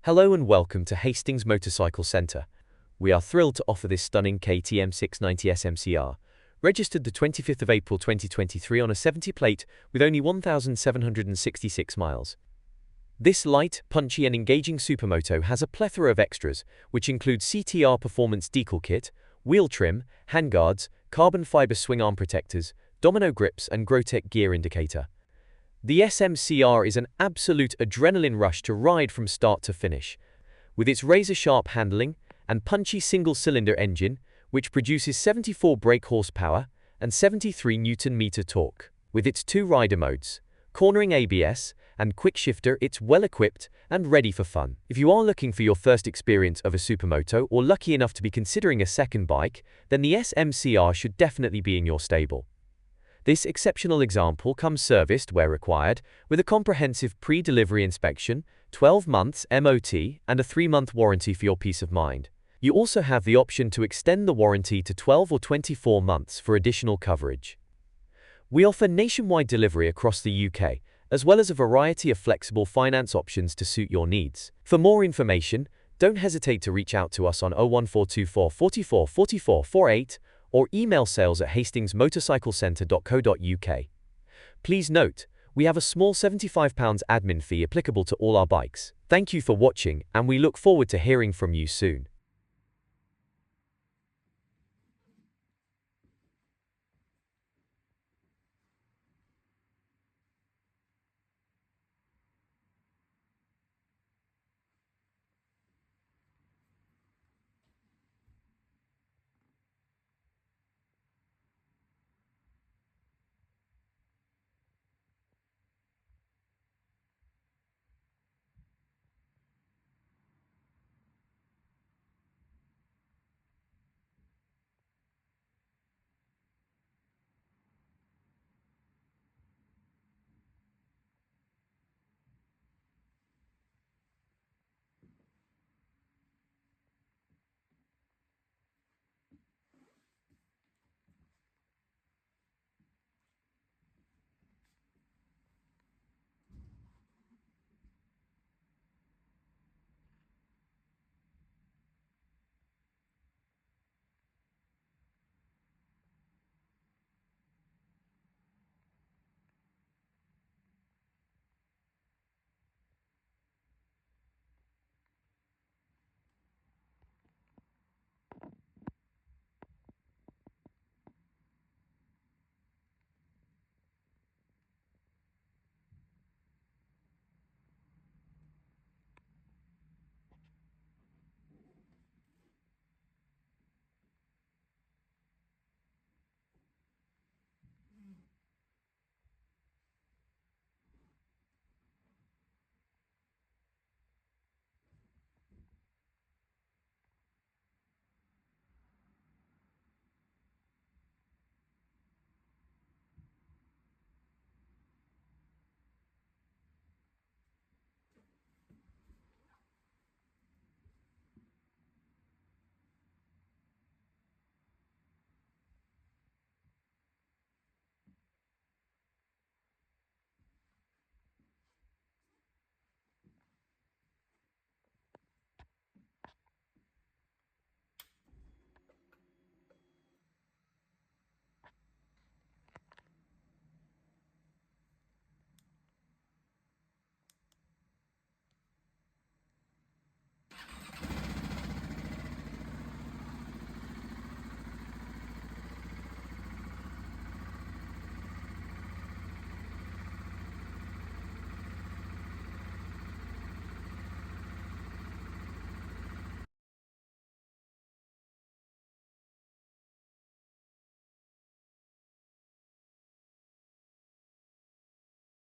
Hello and welcome to Hastings Motorcycle Centre. We are thrilled to offer this stunning KTM 690 SMC R, registered the 25th of April 2023 on a 70 plate with only 1,766 miles. This light, punchy and engaging supermoto has a plethora of extras, which include CTR Performance decal kit, wheel trim, handguards, carbon fiber swing arm protectors, Domino grips and GROTEC gear indicator. The SMC R is an absolute adrenaline rush to ride from start to finish. With its razor-sharp handling and punchy single-cylinder engine, which produces 74 brake horsepower and 73 Nm torque. With its two rider modes, cornering ABS and quickshifter, it's well-equipped and ready for fun. If you are looking for your first experience of a supermoto or lucky enough to be considering a second bike, then the SMC R should definitely be in your stable. This exceptional example comes serviced where required, with a comprehensive pre-delivery inspection, 12 months MOT, and a 3-month warranty for your peace of mind. You also have the option to extend the warranty to 12 or 24 months for additional coverage. We offer nationwide delivery across the UK, as well as a variety of flexible finance options to suit your needs. For more information, don't hesitate to reach out to us on 01424 44 44 48 or email sales@hastingsmotorcyclecentre.co.uk. Please note, we have a small £75 admin fee applicable to all our bikes. Thank you for watching, and we look forward to hearing from you soon.